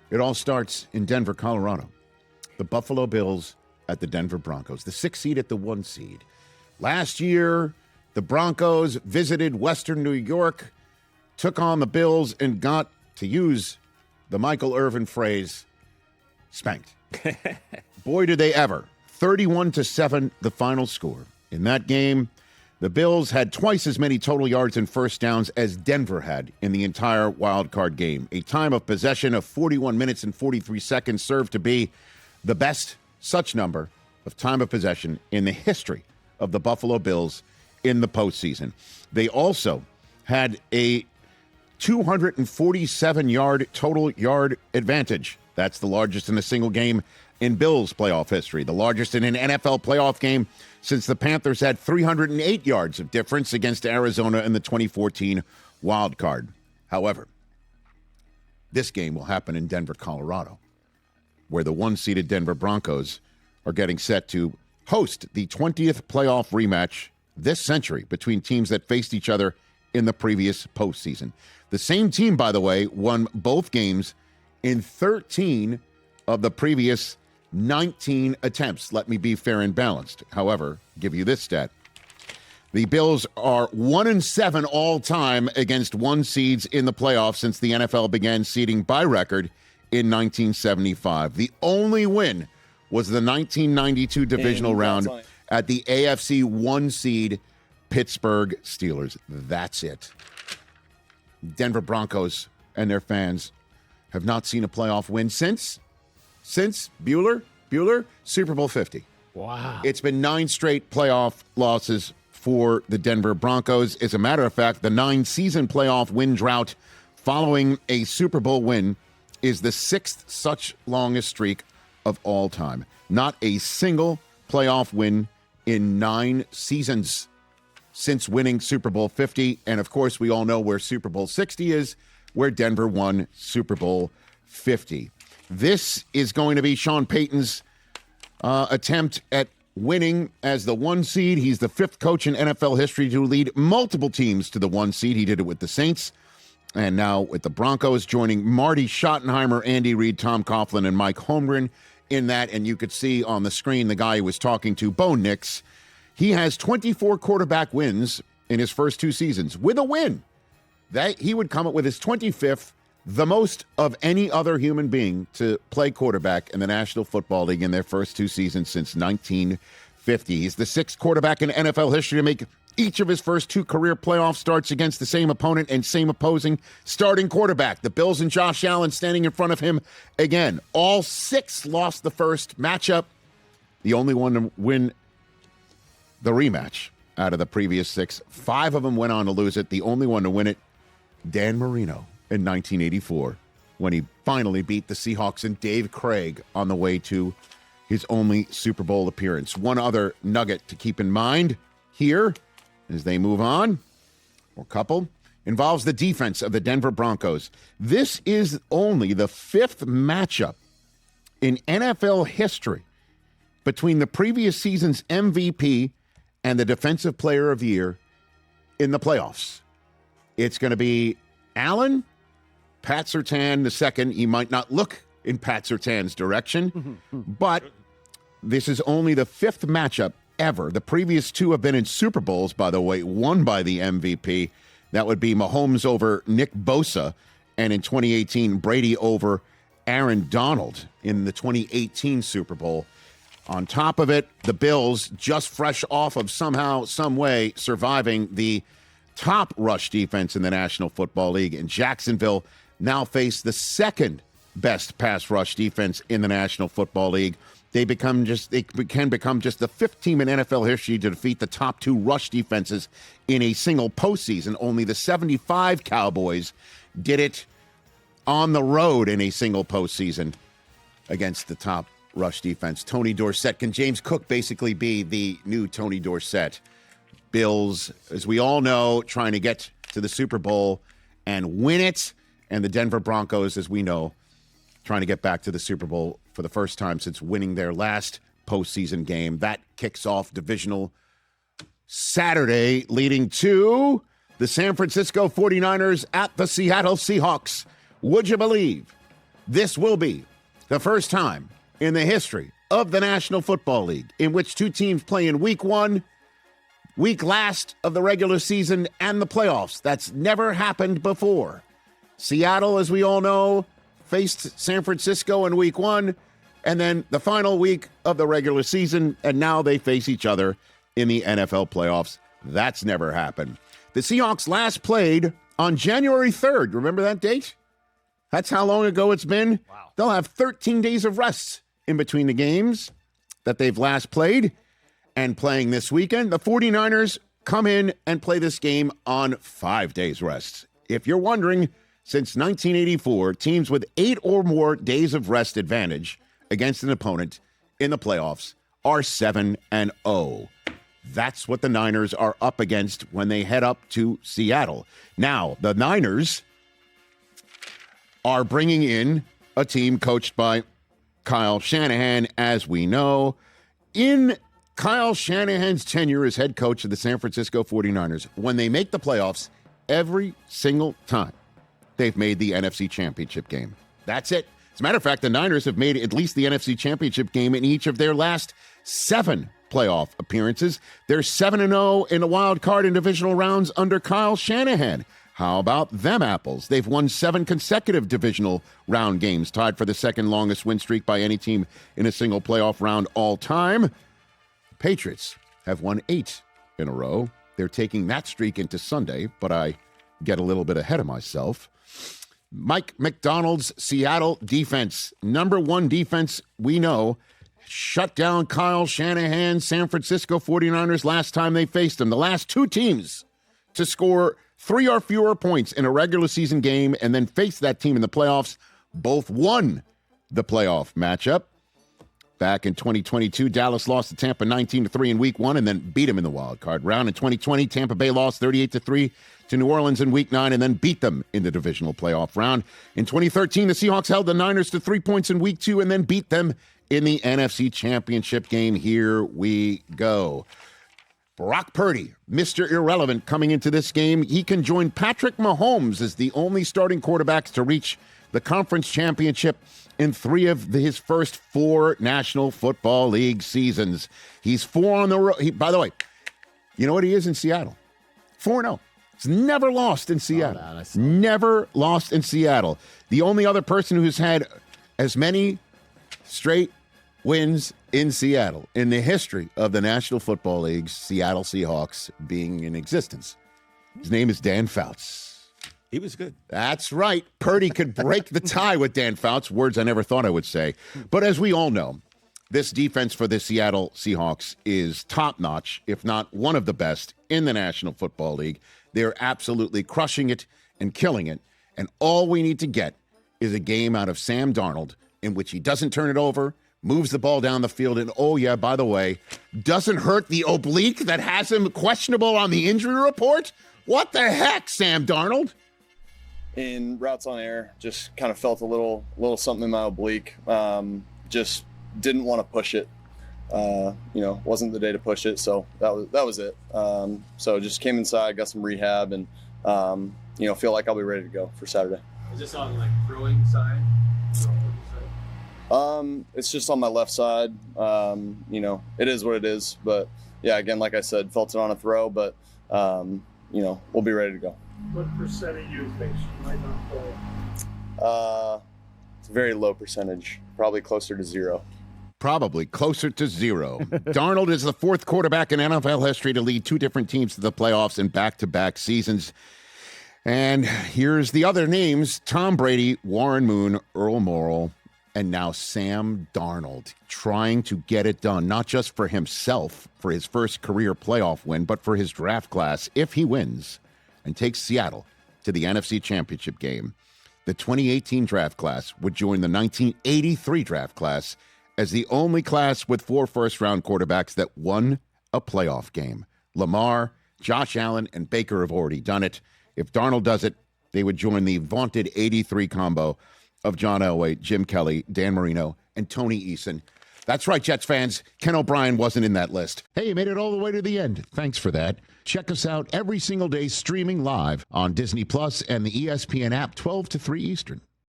It all starts in Denver, Colorado. The Buffalo Bills at the Denver Broncos, the 6 seed at the 1 seed. Last year, the Broncos visited Western New York, took on the Bills, and got, to use the Michael Irvin phrase, spanked. Boy, did they ever. 31-7, the final score. In that game, the Bills had twice as many total yards and first downs as Denver had in the entire wild card game. A time of possession of 41 minutes and 43 seconds served to be the best such number of time of possession in the history of the Buffalo Bills in the postseason. They also had a 247-yard total yard advantage. That's the largest in a single game in Bills playoff history, the largest in an NFL playoff game since the Panthers had 308 yards of difference against Arizona in the 2014 wild card. However, this game will happen in Denver, Colorado, where the 1-seeded Denver Broncos are getting set to host the 20th playoff rematch this century between teams that faced each other in the previous postseason. The same team, by the way, won both games in 13 of the previous 19 attempts. Let me be fair and balanced. However, give you this stat. The Bills are 1-7 all time against 1 seeds in the playoffs since the NFL began seeding by record in 1975. The only win was the 1992 divisional round at the AFC 1 seed Pittsburgh Steelers. That's it. Denver Broncos and their fans have not seen a playoff win since Bueller, Super Bowl 50. Wow. It's been 9 straight playoff losses for the Denver Broncos. As a matter of fact, the 9-season playoff win drought following a Super Bowl win is the 6th such longest streak of all time. Not a single playoff win in 9 seasons since winning Super Bowl 50. And, of course, we all know where Super Bowl 60 is, where Denver won Super Bowl 50. This is going to be Sean Payton's attempt at winning as the 1 seed. He's the 5th coach in NFL history to lead multiple teams to the 1 seed. He did it with the Saints, and now with the Broncos, joining Marty Schottenheimer, Andy Reid, Tom Coughlin, and Mike Holmgren in that. And you could see on the screen the guy who was talking to, Bo Nix. He has 24 quarterback wins in his first 2 seasons with a win. That he would come up with his 25th, the most of any other human being to play quarterback in the National Football League in their first 2 seasons since 1950. He's the 6th quarterback in NFL history to make each of his first 2 career playoff starts against the same opponent and same opposing starting quarterback. The Bills and Josh Allen standing in front of him again. All 6 lost the first matchup. The only one to win the rematch out of the previous 6. 5 of them went on to lose it. The only one to win it, Dan Marino, in 1984, when he finally beat the Seahawks and Dave Craig on the way to his only Super Bowl appearance. One other nugget to keep in mind here as they move on, or couple, involves the defense of the Denver Broncos. This is only the 5th matchup in NFL history between the previous season's MVP and the Defensive Player of the Year in the playoffs. It's going to be Allen, Pat Surtain II. He might not look in Pat Surtain's direction, but this is only the 5th matchup ever. The previous 2 have been in Super Bowls, by the way, won by the MVP. That would be Mahomes over Nick Bosa, and in 2018, Brady over Aaron Donald in the 2018 Super Bowl. On top of it, the Bills, just fresh off of somehow, some way, surviving the top rush defense in the National Football League in Jacksonville, now face the 2nd best pass rush defense in the National Football League. They can become just the 5th team in NFL history to defeat the top 2 rush defenses in a single postseason. Only the 75 Cowboys did it on the road in a single postseason against the top rush defense. Tony Dorsett. Can James Cook basically be the new Tony Dorsett? Bills, as we all know, trying to get to the Super Bowl and win it. And the Denver Broncos, as we know, trying to get back to the Super Bowl for the first time since winning their last postseason game. That kicks off divisional Saturday, leading to the San Francisco 49ers at the Seattle Seahawks. Would you believe This will be the first time in the history of the National Football League in which two teams play in week one, week last of the regular season, and the playoffs. That's never happened before. Seattle, as we all know, faced San Francisco in week one, and then the final week of the regular season, and now they face each other in the NFL playoffs. That's never happened. The Seahawks last played on January 3rd. Remember that date? That's how long ago it's been. Wow. They'll have 13 days of rest in between the games that they've last played and playing this weekend. The 49ers come in and play this game on 5 days rest. If you're wondering, since 1984, teams with 8 or more days of rest advantage against an opponent in the playoffs are 7-0. That's what the Niners are up against when they head up to Seattle. Now, the Niners are bringing in a team coached by Kyle Shanahan, as we know. In Kyle Shanahan's tenure as head coach of the San Francisco 49ers, when they make the playoffs, every single time they've made the NFC Championship game. That's it. As a matter of fact, the Niners have made at least the NFC Championship game in each of their last 7 playoff appearances. They're 7-0 in the wild card and divisional rounds under Kyle Shanahan. How about them apples? They've won 7 consecutive divisional round games, tied for the second longest win streak by any team in a single playoff round all time. Patriots have won 8 in a row. They're taking that streak into Sunday, but I get a little bit ahead of myself. Mike McDonald's Seattle defense, number 1 defense we know, shut down Kyle Shanahan's San Francisco 49ers last time they faced them. The last 2 teams to score 3 or fewer points in a regular season game and then face that team in the playoffs, both won the playoff matchup. Back in 2022, Dallas lost to Tampa 19-3 in week 1 and then beat them in the wild card round. In 2020, Tampa Bay lost 38-3 to New Orleans in week 9 and then beat them in the divisional playoff round. In 2013, the Seahawks held the Niners to 3 points in week 2 and then beat them in the NFC Championship game. Here we go. Brock Purdy, Mr. Irrelevant, coming into this game. He can join Patrick Mahomes as the only starting quarterbacks to reach the conference championship in 3 of his first 4 National Football League seasons. He's 4 on the road. By the way, you know what he is in Seattle? 4-0. He's never lost in Seattle. Never lost in Seattle. The only other person who's had as many straight wins in Seattle in the history of the National Football League's Seattle Seahawks being in existence. His name is Dan Fouts. He was good. That's right. Purdy could break the tie with Dan Fouts, words I never thought I would say. But as we all know, this defense for the Seattle Seahawks is top-notch, if not one of the best in the National Football League. They're absolutely crushing it and killing it. And all we need to get is a game out of Sam Darnold in which he doesn't turn it over, moves the ball down the field, and, oh, yeah, by the way, doesn't hurt the oblique that has him questionable on the injury report? What the heck, Sam Darnold? In routes on air, just kind of felt a little something in my oblique. Just didn't want to push it. Wasn't the day to push it, so that was it. So just came inside, got some rehab, and feel like I'll be ready to go for Saturday. Is this on like throwing side? It's just on my left side. It is what it is. But yeah, again, like I said, felt it on a throw, but we'll be ready to go. What percent of you thinks you might not play? It's a very low percentage, probably closer to 0. Probably closer to 0. Darnold is the 4th quarterback in NFL history to lead 2 different teams to the playoffs in back-to-back seasons. And here's the other names: Tom Brady, Warren Moon, Earl Morrall, and now Sam Darnold, trying to get it done, not just for himself, for his first career playoff win, but for his draft class, if he wins and takes Seattle to the NFC Championship game. The 2018 draft class would join the 1983 draft class as the only class with 4 first-round quarterbacks that won a playoff game. Lamar, Josh Allen, and Baker have already done it. If Darnold does it, they would join the vaunted 83 combo of John Elway, Jim Kelly, Dan Marino, and Tony Eason. That's right, Jets fans. Ken O'Brien wasn't in that list. Hey, you made it all the way to the end. Thanks for that. Check us out every single day streaming live on Disney Plus and the ESPN app 12 to 3 Eastern.